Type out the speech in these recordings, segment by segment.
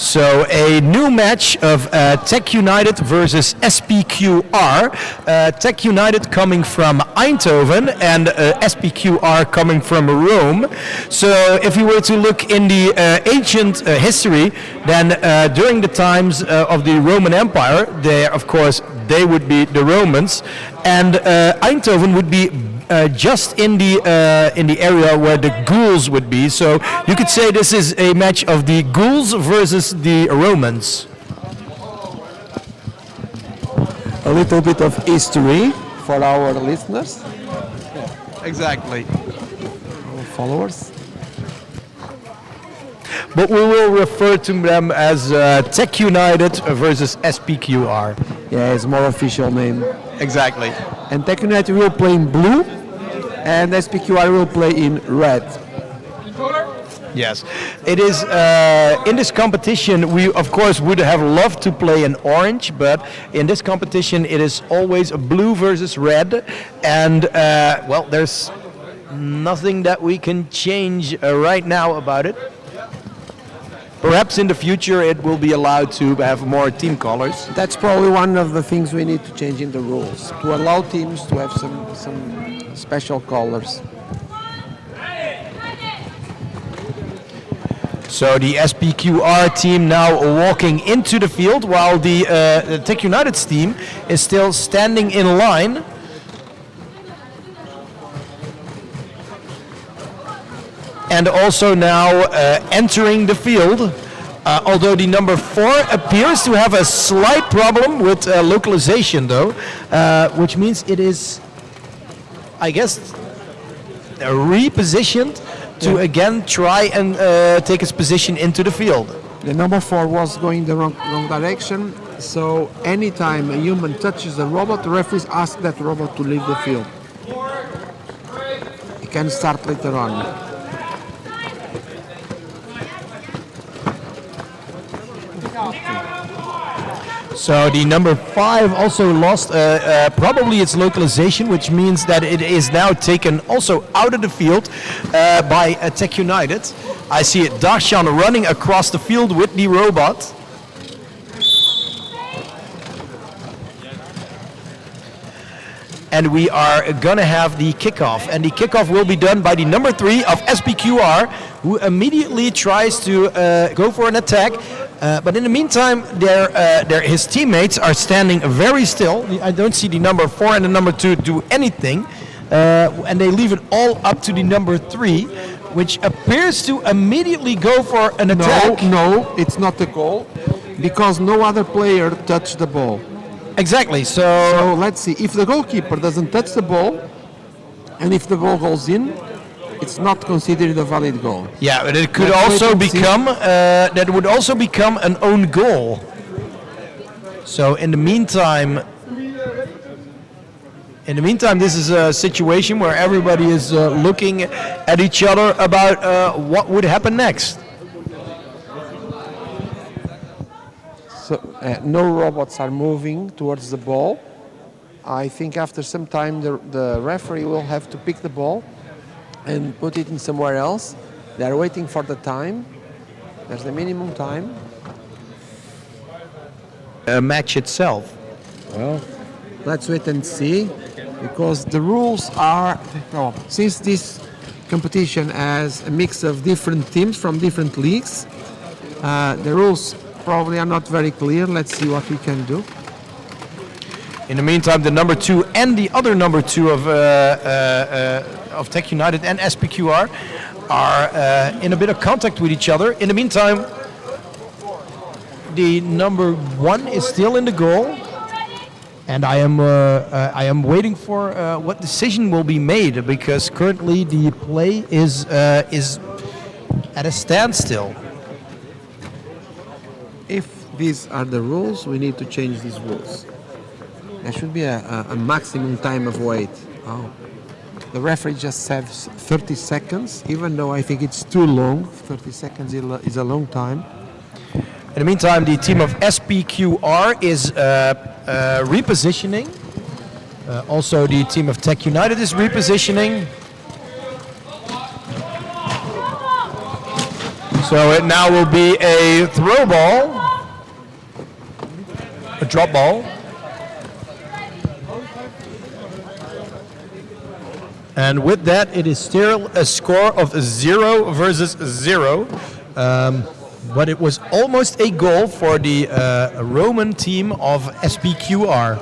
So a new match of Tech United versus SPQR. Tech United coming from Eindhoven and SPQR coming from Rome. So if we were to look in the ancient history, then during the times of the Roman Empire, of course they would be the Romans, and Eindhoven would be just in the area where the ghouls would be. So you could say this is a match of the ghouls versus the Romans. A little bit of history for our listeners, Exactly. our followers. But we will refer to them as Tech United versus SPQR. Yeah, it's more official name. Exactly. And Tech United will play in blue, and SPQR will play in red. Yes, it is in this competition. We of course would have loved to play in orange, but in this competition it is always a blue versus red, and well, there's nothing that we can change right now about it. Perhaps in the future it will be allowed to have more team colors. That's probably one of the things we need to change in the rules, to allow teams to have some special colors. So the SPQR team now walking into the field, while the Tech United's team is still standing in line. And also now entering the field. Although the number 4 appears to have a slight problem with localization, though, which means it is, I guess, repositioned to again try and take its position into the field. The number 4 was going the wrong direction, so anytime a human touches the robot, the referees ask that robot to leave the field. It can start later on. So the number 5 also lost probably its localization, which means that it is now taken also out of the field by Tech United. I see Darshan running across the field with the robot. And we are gonna have the kickoff, and the kickoff will be done by the number 3 of SPQR, who immediately tries to go for an attack. But in the meantime, his teammates are standing very still. I don't see the number 4 and the number 2 do anything, and they leave it all up to the number 3, which appears to immediately go for an attack. No, it's not a goal, because no other player touched the ball. Exactly. So let's see, if the goalkeeper doesn't touch the ball, and if the ball goes in, it's not considered a valid goal. Yeah, but it could also become that would also become an own goal. So in the meantime, this is a situation where everybody is looking at each other about what would happen next. So no robots are moving towards the ball. I think after some time the referee will have to pick the ball and put it in somewhere else. They're waiting for the time. There's the minimum time. A match itself. Well, let's wait and see, because the rules are, since this competition has a mix of different teams from different leagues, the rules probably are not very clear. Let's see what we can do. In the meantime, the number 2 and the other number 2 of Tech United and SPQR are in a bit of contact with each other. In the meantime, the number 1 is still in the goal, and I am waiting for what decision will be made, because currently the play is at a standstill. If these are the rules, we need to change these rules. There should be a maximum time of wait. Oh. The referee just says 30 seconds, even though I think it's too long. 30 seconds is a long time. In the meantime, the team of SPQR is repositioning. Also, the team of Tech United is repositioning. So it now will be a throw ball, a drop ball. And with that, it is still a score of 0 versus 0. But it was almost a goal for the Roman team of SPQR.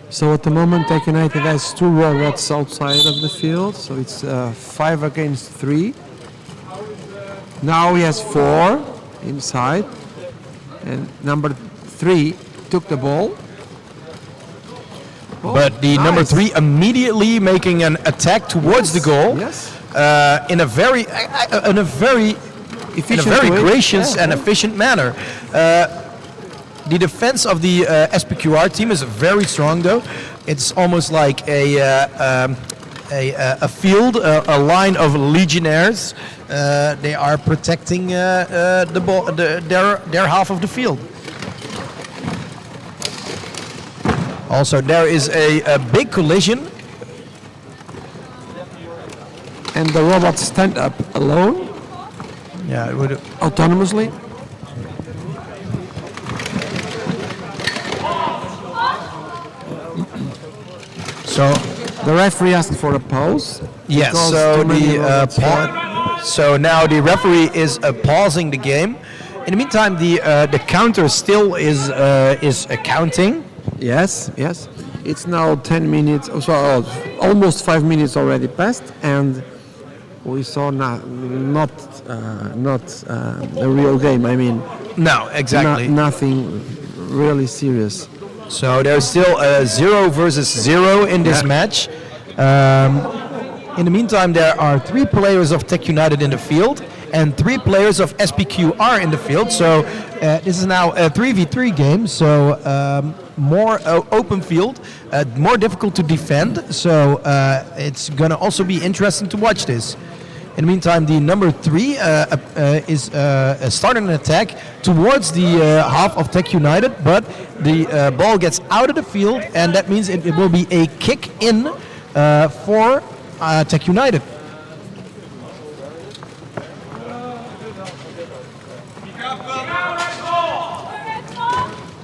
So at the moment, Tech United has 2 robots outside of the field, so it's 5 against 3. Now he has 4 inside, and number 3 took the ball. Oh, But the number nice. 3 immediately making an attack towards the goal Yes. in a very Efficient way. gracious Yeah, and yeah. efficient manner. The defense of the SPQR team is very strong, though. It's almost like a field, a line of legionnaires. They are protecting the ball, their half of the field. Also, there is a big collision. And the robots stand up alone, Yeah, it would. autonomously. So The referee asked for a pause. yes, because so too many the robots so now the referee is pausing the game. In the meantime, the counter still is counting. Yes, yes. It's now 10 minutes, almost 5 minutes already passed, and we saw not a real game. I mean, No, exactly. nothing really serious. So there's still 0 versus 0 in this match. In the meantime, there are 3 players of Tech United in the field and 3 players of SPQR in the field. So this is now a 3v3 game. So more open field, more difficult to defend. So it's going to also be interesting to watch this. In the meantime, the number 3 is starting an attack towards the half of Tech United, but the ball gets out of the field, and that means it will be a kick in for Tech United.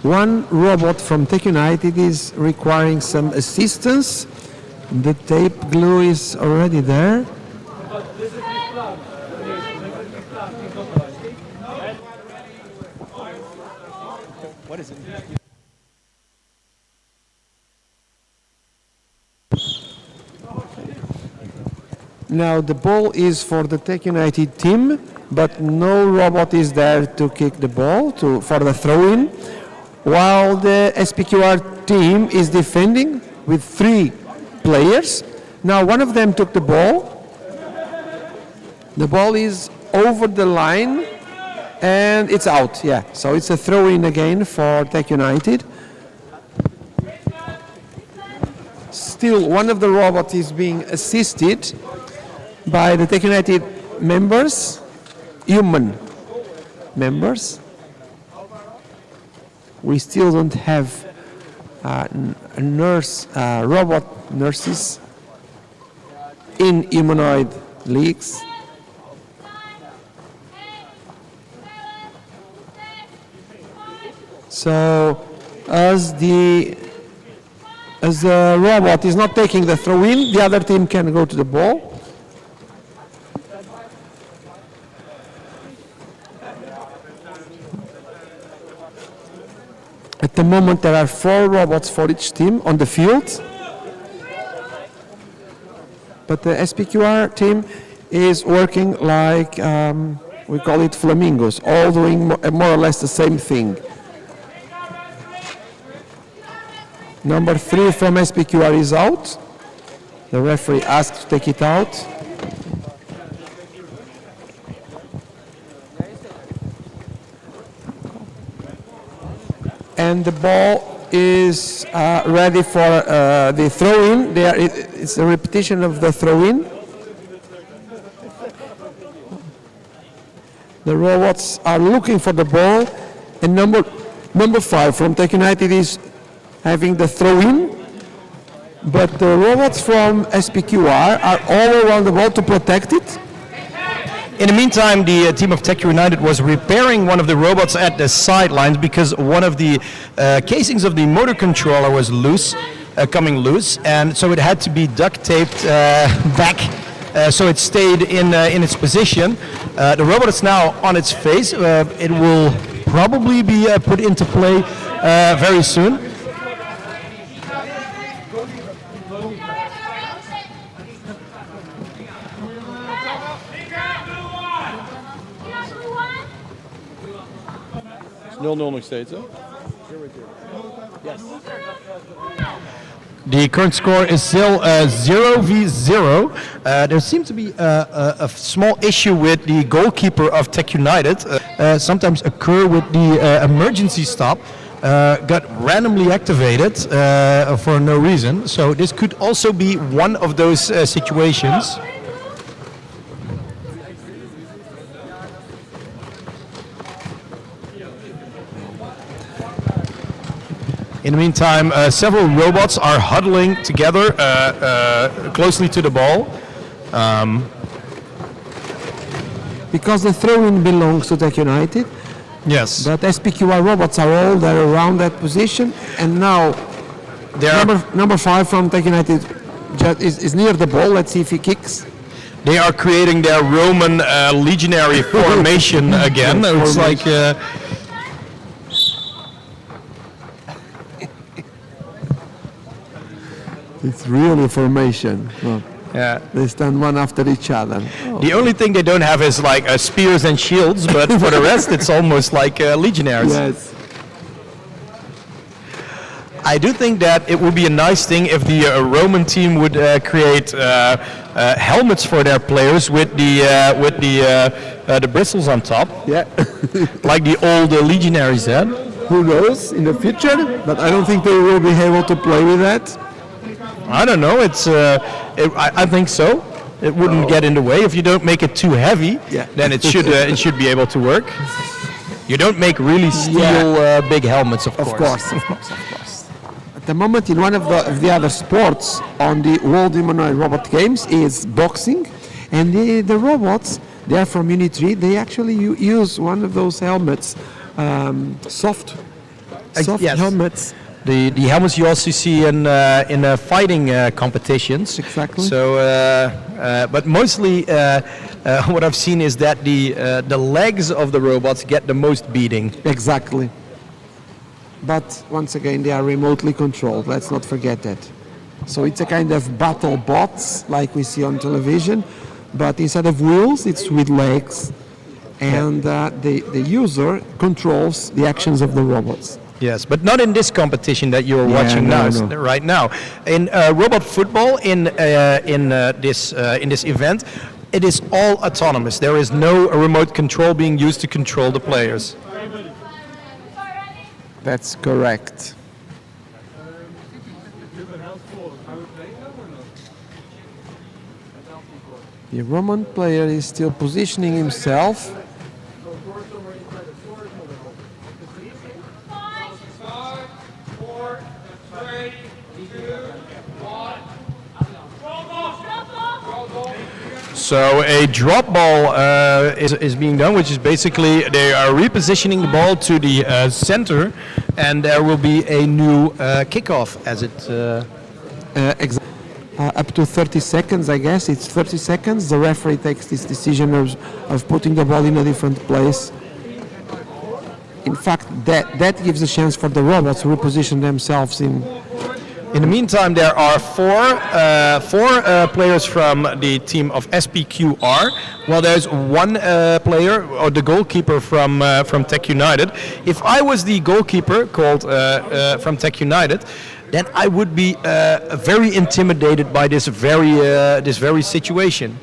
One robot from Tech United is requiring some assistance. The tape glue is already there. What is it? Now the ball is for the Tech United team, but no robot is there to kick the ball for the throw-in, while the SPQR team is defending with 3 players. Now one of them took the ball. The ball is over the line and it's out, yeah. So it's a throw-in again for Tech United. Still, one of the robots is being assisted by the Tech United members, human members. We still don't have robot nurses in humanoid leagues. So as the robot is not taking the throw-in, the other team can go to the ball. At the moment, there are 4 robots for each team on the field. But the SPQR team is working like, we call it flamingos, all doing more or less the same thing. Number 3 from SPQR is out. The referee asked to take it out. And the ball is ready for the throw-in. It's a repetition of the throw-in. The robots are looking for the ball, and Number 5 from Tech United is having the throw-in, but the robots from SPQR are all around the ball to protect it. In the meantime, the team of Tech United was repairing one of the robots at the sidelines because one of the casings of the motor controller was loose, coming loose, and so it had to be duct taped back. So it stayed in its position. The robot is now on its face. It will probably be put into play very soon. It's 0-0 nog steeds, hè? The current score is still 0-0. There seems to be a small issue with the goalkeeper of Tech United. Sometimes occur with the emergency stop. Got randomly activated for no reason. So this could also be one of those situations. In the meantime, several robots are huddling together closely to the ball. Because the throw-in belongs to Tech United, Yes. but SPQR robots are all there around that position, and now number 5 from Tech United is near the ball. Let's see if he kicks. They are creating their Roman legionary formation again. It's like It's really formation. Look, yeah. they stand one after each other. The only thing they don't have is like spears and shields, but for the rest, it's almost like legionaries. Yes. I do think that it would be a nice thing if the Roman team would create helmets for their players with the bristles on top, Yeah. like the old legionaries had. Who knows in the future? But I don't think they will be able to play with that. I don't know. I think so. It wouldn't get in the way if you don't make it too heavy. Yeah. Then it should be able to work. You don't make really steel big helmets, of course. Of course. At the moment, in one of the other sports on the World Humanoid Robot Games is boxing, and the robots, they are from Unit 3. They actually use one of those helmets, soft yes. helmets. The helmets you also see in fighting competitions. Exactly. So, but mostly what I've seen is that the legs of the robots get the most beating. Exactly. But once again, they are remotely controlled. Let's not forget that. So it's a kind of battle bots like we see on television, but instead of wheels, it's with legs, and the user controls the actions of the robots. Yes, but not in this competition that you are watching no, now, no. right now. In robot football, in this event, it is all autonomous. There is no remote control being used to control the players. That's correct. The Roman player is still positioning himself. So a drop ball is being done, which is basically they are repositioning the ball to the center, and there will be a new kickoff as it. Up to 30 seconds, I guess. It's 30 seconds. The referee takes this decision of putting the ball in a different place. In fact, that gives a chance for the robots to reposition themselves in. In the meantime, there are four players from the team of SPQR. Well, there's one player, or the goalkeeper from Tech United. If I was the goalkeeper called from Tech United, then I would be very intimidated by this very situation.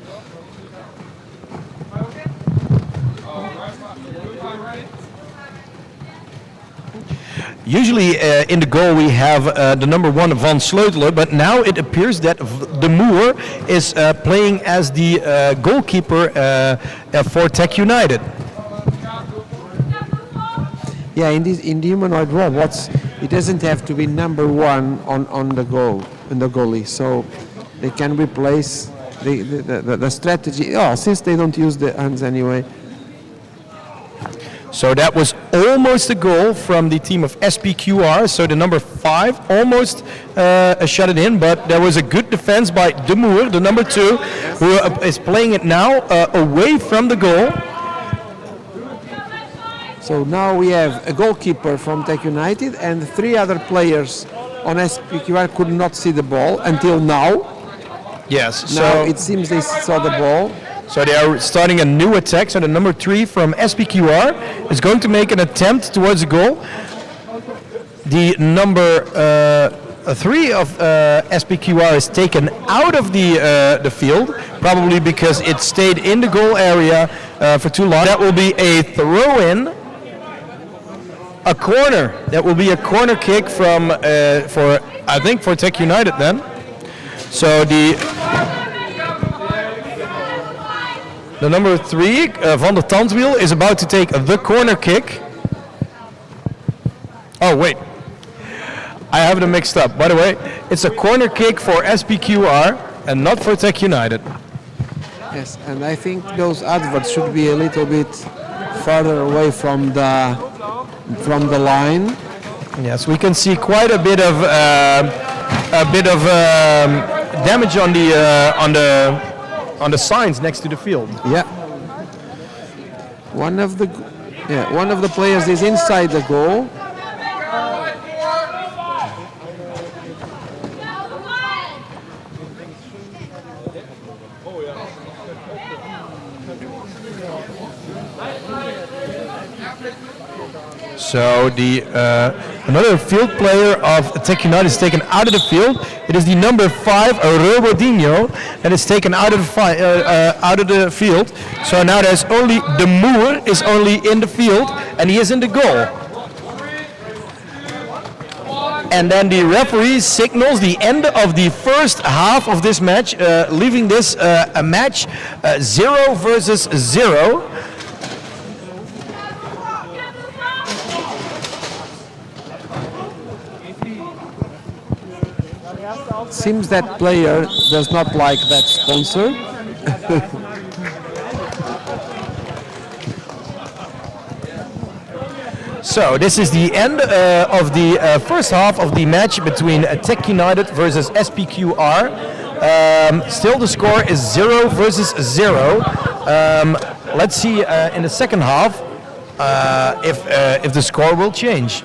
Usually in the goal we have the number 1 Van Sleutelen, but now it appears that De Moer is playing as the goalkeeper for Tech United. Yeah, in the humanoid robots, it doesn't have to be number one on the goal in the goalie, so they can replace the strategy. Oh, since they don't use the hands anyway. So that was almost a goal from the team of SPQR. So the number 5 almost shut it in, but there was a good defense by De Moer, the number 2, who is playing it now away from the goal. So now we have a goalkeeper from Tech United and 3 other players on SPQR could not see the ball until now. Yes. Now it seems they saw the ball. So they are starting a new attack. So the number 3 from SPQR is going to make an attempt towards the goal. The number 3 of SPQR is taken out of the field, probably because it stayed in the goal area for too long. That will be a throw-in, a corner. That will be a corner kick from for Tech United then. So the number 3, Van der Tandwiel, is about to take the corner kick. Oh, wait. I have them mixed up. By the way, it's a corner kick for SPQR and not for Tech United. Yes, and I think those adverts should be a little bit farther away from the line. Yes, we can see quite a bit of damage on the signs next to the field. Yeah. One of the players is inside the goal. So another field player of Tech United is taken out of the field. It is the number 5, Robodinho, that is taken out of the field. So now there's only De Moer is only in the field, and he is in the goal. And then the referee signals the end of the first half of this match, leaving this a match 0 versus 0. Seems that player does not like that sponsor. So this is the end of the first half of the match between Tech United versus SPQR. Still the score is 0 versus 0. Let's see in the second half if the score will change.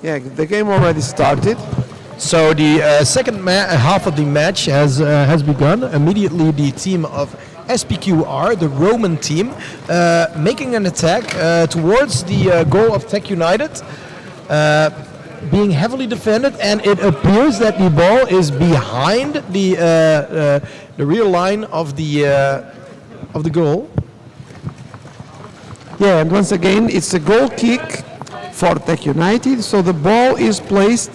Yeah, the game already started. So the second half of the match has begun. Immediately, the team of SPQR, the Roman team, making an attack towards the goal of Tech United, being heavily defended, and it appears that the ball is behind the rear line of the goal. Yeah, and once again, it's a goal kick for Tech United. So the ball is placed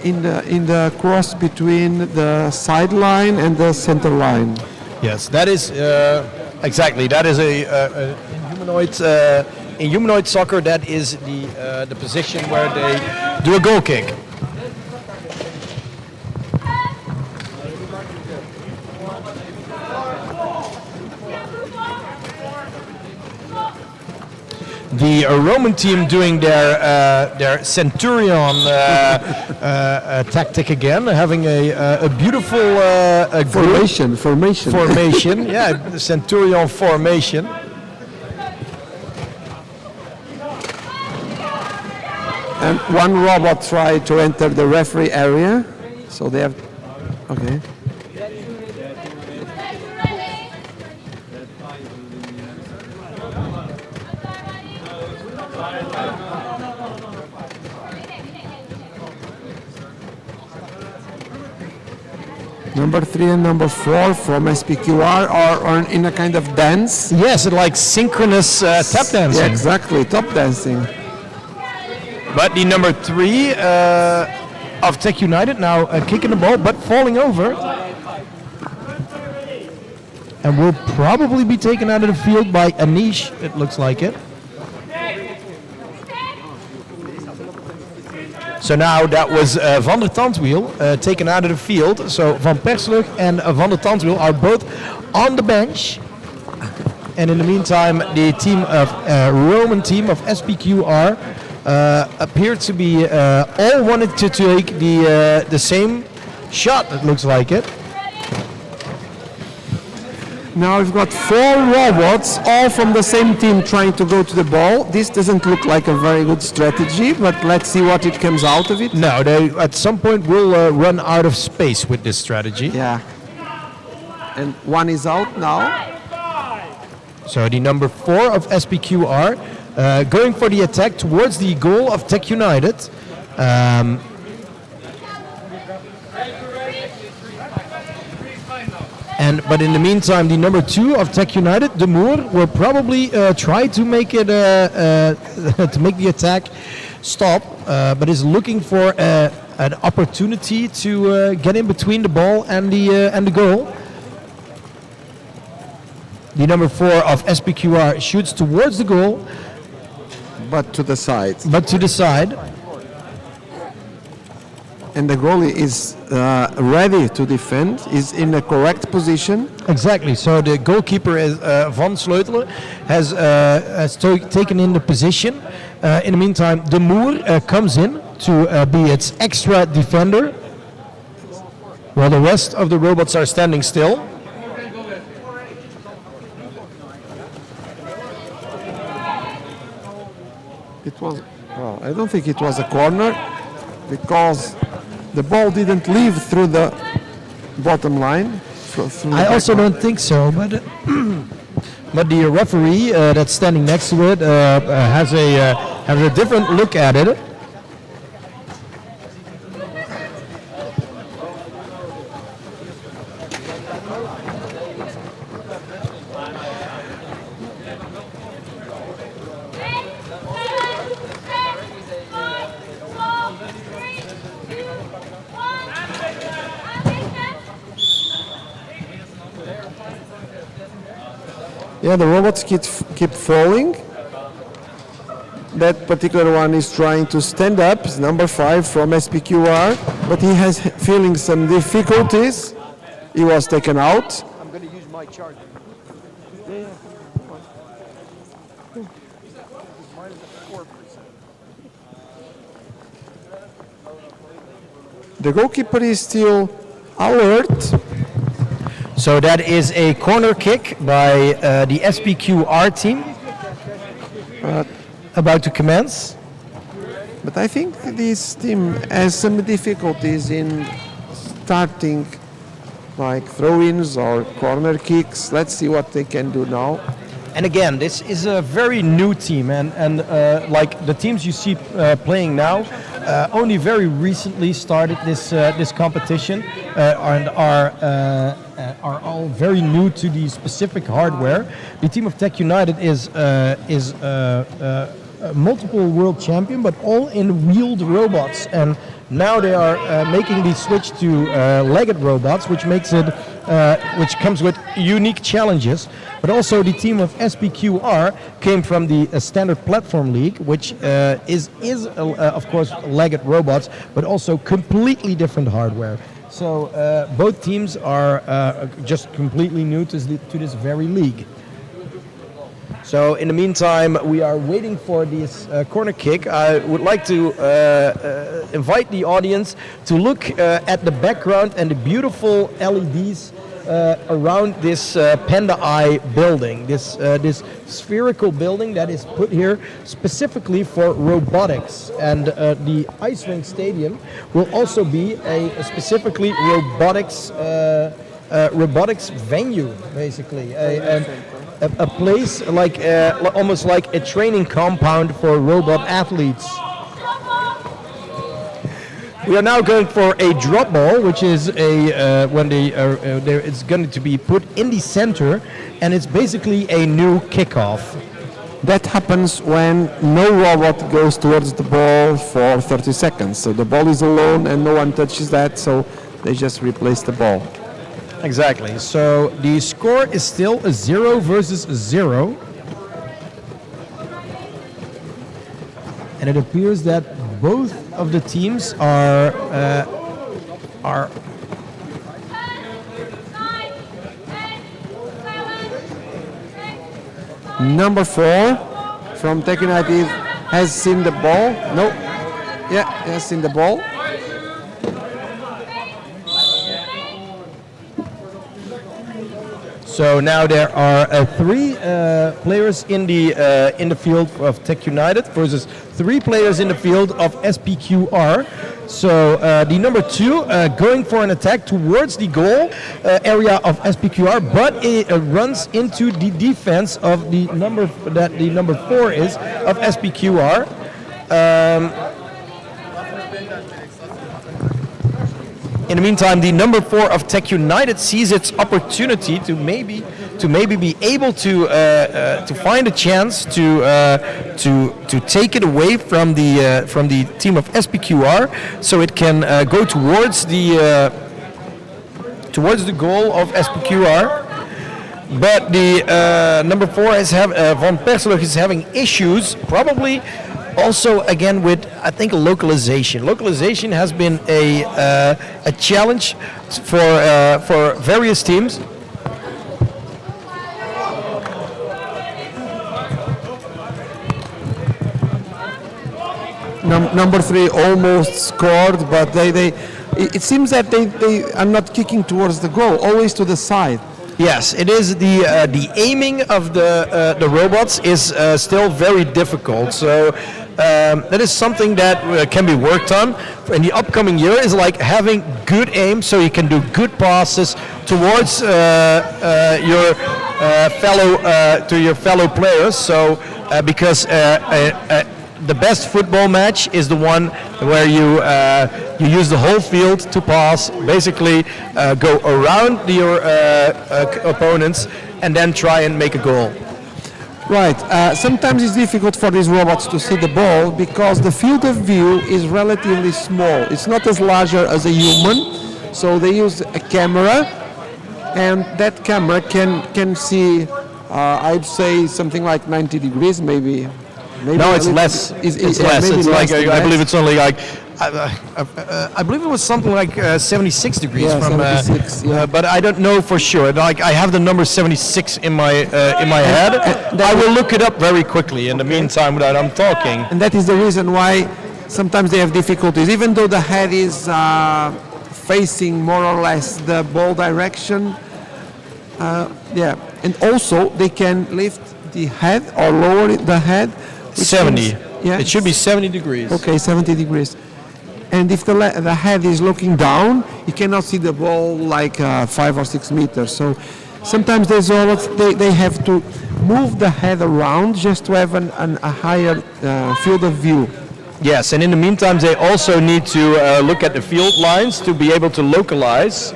in the cross between the sideline and the center line. Yes, that is exactly. That is a in humanoid soccer. That is the position where they do a goal kick. The Roman team doing their Centurion tactic again, having a beautiful Formation. formation. Yeah, the Centurion formation. And one robot tried to enter the referee area. So they have. Okay. Number 3 and number 4 from SPQR are in a kind of dance. Yes, like synchronous tap dancing. Yeah, exactly, top dancing. But the number 3 of Tech United now kicking the ball, but falling over. And will probably be taken out of the field by Anish, it looks like it. So now that was Van der Tandwiel taken out of the field. So Van Persluch and Van der Tandwiel are both on the bench. And in the meantime, the team of Roman team of SPQR appeared to be all wanted to take the same shot. It looks like it. Now we've got 4 robots, all from the same team trying to go to the ball. This doesn't look like a very good strategy, but let's see what it comes out of it. No, they at some point will run out of space with this strategy. Yeah. And one is out now. So the number 4 of SPQR going for the attack towards the goal of Tech United. But in the meantime, the number 2 of Tech United, De Moor, will probably try to make it to make the attack stop, but is looking for an opportunity to get in between the ball and the goal. The number 4 of SPQR shoots towards the goal, but to the side. And the goalie is ready to defend, is in the correct position. Exactly. So the goalkeeper is Van Sleutelen has taken in the position. In the meantime, De Moor comes in to be its extra defender, while the rest of the robots are standing still. It was. Well, I don't think it was a corner because the ball didn't leave through the bottom line. I also don't think so, but but the referee that's standing next to it has a different look at it. Yeah, the robots keep falling. That particular one is trying to stand up. It's number 5 from SPQR, but he has feeling some difficulties. He was taken out. I'm going to use my charger. The goalkeeper is still alert. So that is a corner kick by the SPQR team. About to commence. But I think this team has some difficulties in starting like throw-ins or corner kicks. Let's see what they can do now. And again, this is a very new team, and like the teams you see playing now, only very recently started this competition, and are all very new to the specific hardware. The team of Tech United is multiple world champion, but all in wheeled robots, and now they are making the switch to legged robots, which makes it, which comes with unique challenges. But also the team of SPQR came from the Standard Platform League, which is of course legged robots, but also completely different hardware. So both teams are just completely new to this very league. So in the meantime, we are waiting for this corner kick. I would like to invite the audience to look at the background and the beautiful LEDs around this Panda Eye building, this spherical building that is put here specifically for robotics. And the ice rink stadium will also be a specifically robotics venue, basically. A place like almost like a training compound for robot athletes. We are now going for a drop ball, which is a it's going to be put in the center, and it's basically a new kickoff. That happens when no robot goes towards the ball for 30 seconds. So the ball is alone and no one touches that, so they just replace the ball. Exactly. So the score is still a 0 versus 0. And it appears that both of the teams are Number 4 from Tech United has seen the ball. No. Yeah, has seen the ball. So now there are 3 players in the field of Tech United versus 3 players in the field of SPQR. So the number 2 going for an attack towards the goal area of SPQR, but it runs into the defense of the number 4 is of SPQR. In the meantime, the number 4 of Tech United sees its opportunity to maybe be able to find a chance to take it away from the team of SPQR, so it can go towards the goal of SPQR. But the number 4 is Van Perselig is having issues, probably. Also, again, with I think localization. Localization has been a challenge for various teams. Number 3 almost scored, but it seems that they are not kicking towards the goal, always to the side. Yes, it is the aiming of the robots is still very difficult. So that is something that can be worked on in the upcoming year. Is like having good aim, so you can do good passes towards your fellow players. So because the best football match is the one where you use the whole field to pass, basically go around your opponents and then try and make a goal. Right. Sometimes it's difficult for these robots to see the ball because the field of view is relatively small. It's not as larger as a human, so they use a camera, and that camera can see, I'd say, something like 90 degrees, maybe. No, it's less. It's less. It's like I believe it's only like I believe it was something like 76 degrees from. 76, yeah. But I don't know for sure. Like I have the number 76 in my head. I will look it up very quickly in the meantime that I'm talking. And that is the reason why sometimes they have difficulties, even though the head is facing more or less the ball direction. And also they can lift the head or lower the head. 70. Yeah. It should be 70 degrees. Okay, 70 degrees. And if the head is looking down, you cannot see the ball like 5 or 6 meters. So sometimes they have to move the head around just to have a higher field of view. Yes, and in the meantime, they also need to look at the field lines to be able to localize.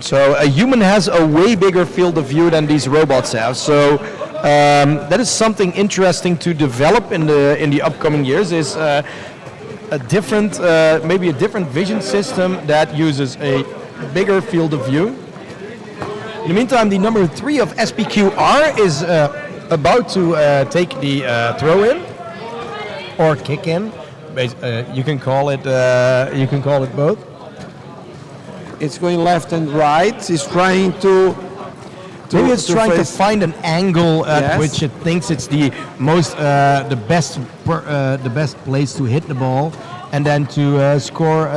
So a human has a way bigger field of view than these robots have. So that is something interesting to develop in the upcoming years. Is a different, maybe a different vision system that uses a bigger field of view. In the meantime, the number 3 of SPQR is about to take the throw in or kick in. You can call it. You can call it both. It's going left and right. It's trying to Maybe it's trying to find an angle at Yes. which it thinks it's the most, the best place to hit the ball, and then to score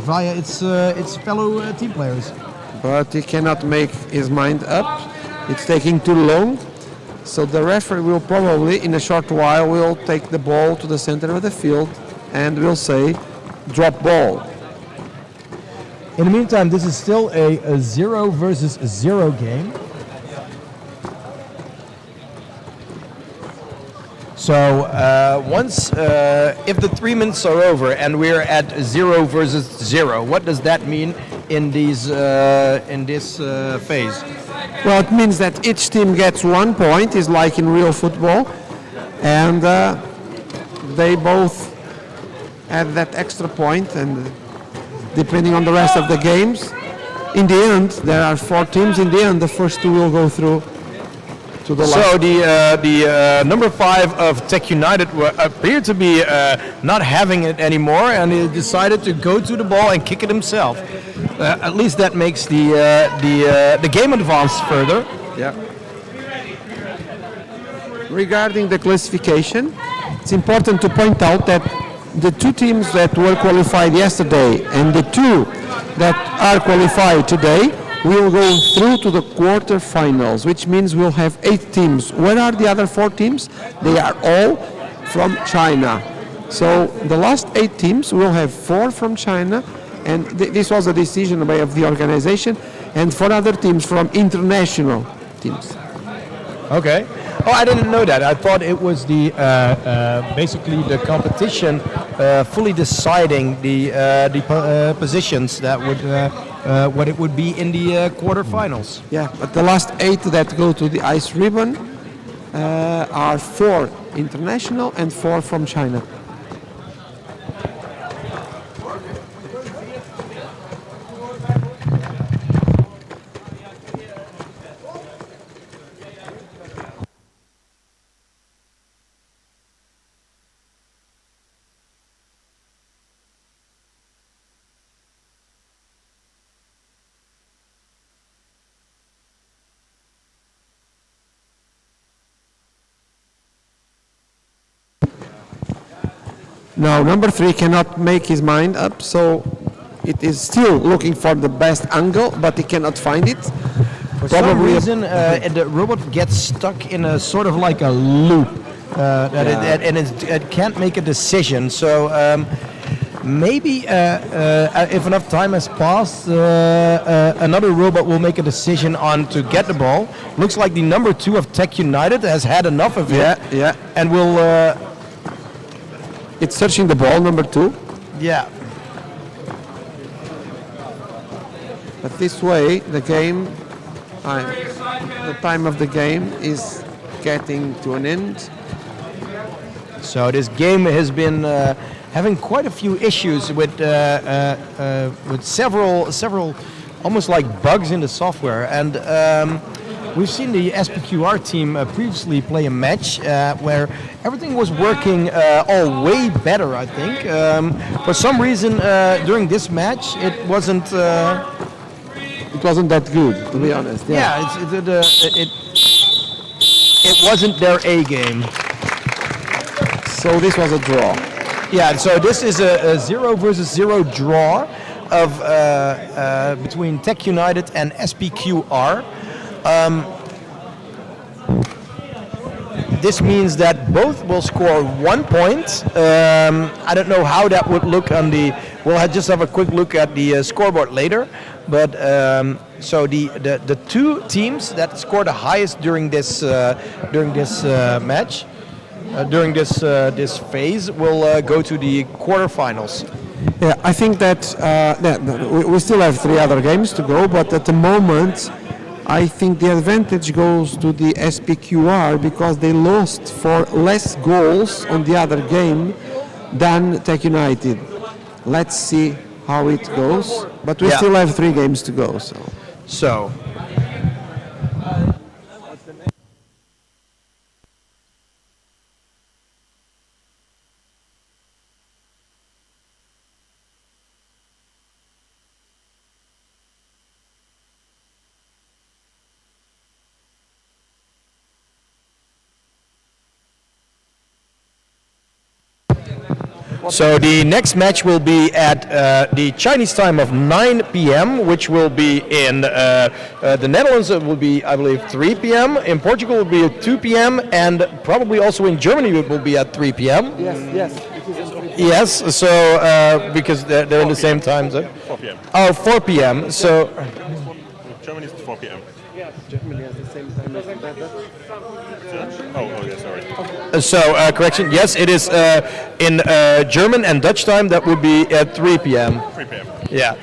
via its fellow team players. but he cannot make his mind up. It's taking too long. So the referee will probably, in a short while, will take the ball to the center of the field and will say, drop ball. In the meantime, this is still a 0 versus 0 game. So once, if the 3 minutes are over and we're at 0 versus 0, what does that mean in these in this phase? Well, it means that each team gets 1 point, is like in real football, and they both add that extra point, and depending on the rest of the games, in the end, there are 4 teams. In the end, the first 2 will go through to the last. So the number 5 of Tech United appeared to be not having it anymore, and he decided to go to the ball and kick it himself. At least that makes the game advance further. Yeah. Regarding the classification, it's important to point out that the 2 teams that were qualified yesterday and the 2 that are qualified today will go through to the quarterfinals, which means we'll have 8 teams. Where are the other 4 teams? They are all from China. So the last 8 teams will have 4 from China, and this was a decision of the organization, and 4 other teams from international teams. Okay. Oh, I didn't know that. I thought it was the basically the competition fully deciding the positions that would what it would be in the quarterfinals. Yeah, but the last 8 that go to the ice ribbon are 4 international and 4 from China. Now, number 3 cannot make his mind up, so it is still looking for the best angle, but he cannot find it. For some reason, the robot gets stuck in a sort of like a loop, it can't make a decision. So maybe if enough time has passed, another robot will make a decision on to get the ball. Looks like the number 2 of Tech United has had enough of it, and will. It's searching the ball, number 2. Yeah. But this way, the game, the time of the game is getting to an end. So this game has been having quite a few issues with several almost like bugs in the software, and we've seen the SPQR team previously play a match where everything was working all way better, I think. For some reason, during this match, it wasn't. It wasn't that good, to be honest. Yeah, it wasn't their A game. So this was a draw. Yeah, so this is a 0 versus 0 draw of between Tech United and this means that both will score 1 point. I don't know how that would look on the. We'll just have a quick look at the scoreboard later. But so the two teams that score the highest during this match, during this phase, will go to the quarterfinals. Yeah, I think that we still have 3 other games to go, but at the moment, I think the advantage goes to the SPQR because they lost for less goals on the other game than Tech United. Let's see how it goes, but we still have 3 games to go. So. So the next match will be at the Chinese time of 9 p.m., which will be in the Netherlands. It will be, I believe, 3 p.m. In Portugal, it will be at 2 p.m. And probably also in Germany, it will be at 3 p.m. Yes. Yes, so because they're in the same time zone. 4 p.m. Oh, 4 p.m. So Germany is 4 p.m. Germany has the same time as Oh, yeah, sorry. So, correction, yes, it is in German and Dutch time, that would be at 3 p.m. 3 p.m. Yeah.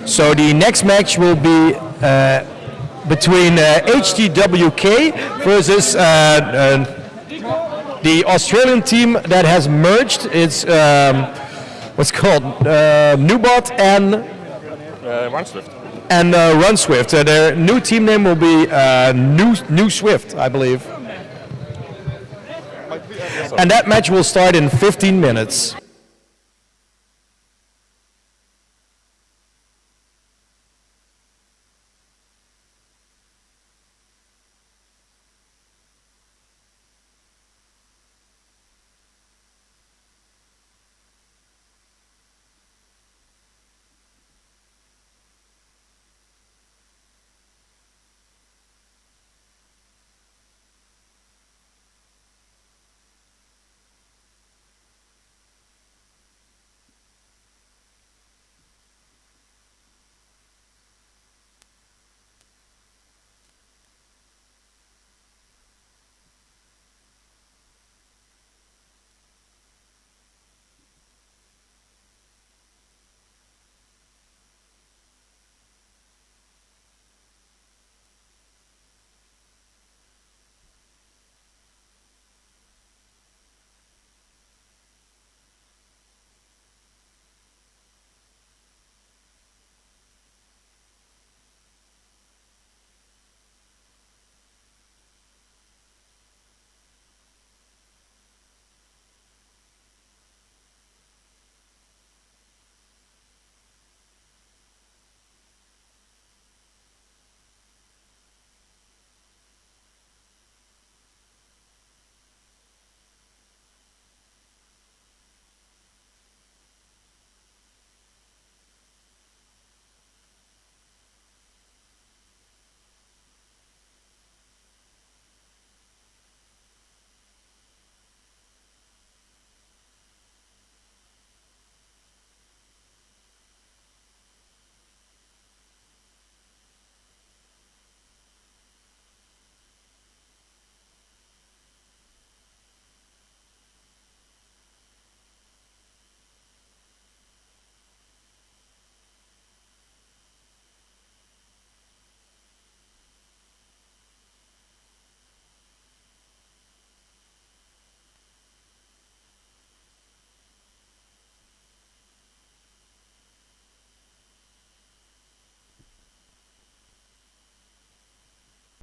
So the next match will be between HTWK versus the Australian team that has merged. It's what's called Newbot Run Swift. and Run Swift. Their new team name will be New Swift, I believe. And that match will start in 15 minutes.